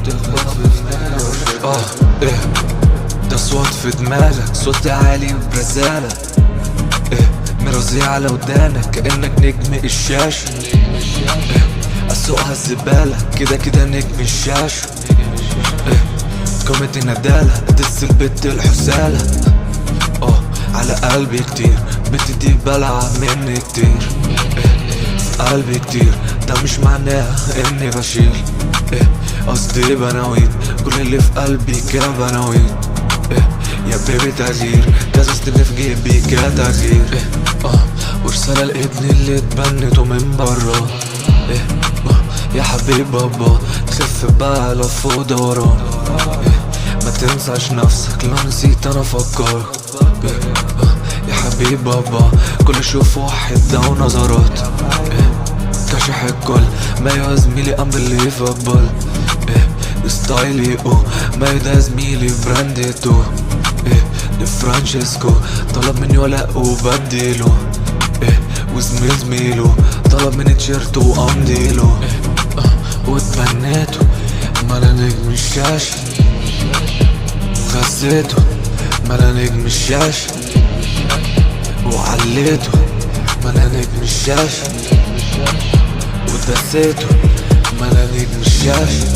تخبط في دماغك. ايه ده صوت في دماغك، صوت عالي برزالة. ايه مرازي على ودانك كأنك نجم الشاشة. ايه اسوقها الزبالة كده كده نجم الشاشة. ايه كوميدي ندالة دس البت الحسالة. على قلبي كتير بتدي بلعة مني كتير. في قلبي كتير ده مش معناه اني بشيل. قصدي بناويت كل اللي في قلبي كده بناويت. يا بيبي تغيير كذا ستيل في جيبي كده تغيير. ورسالة لابني اللي اتبنته من برا. يا حبيب بابا تلف بقى لف ودوران. ما تنساش نفسك لو نسيت انا افكرك. يا حبيب بابا كل شوف واحد ده ونظرات. كشح الكل ما يا زميلي امر اللي يفضل. ستايلي ما يدا زميلي برانديتو. لفرانشيسكو طلب مني ولا وبديله. وزميل زميله طلب مني تيشيرت وامديله. واتبنيته مالا نجم الشاشة. غزيته مالا نجم الشاشة. وعليته مالا نجم الشاشة. ودسيته مالا نجم الشاشة.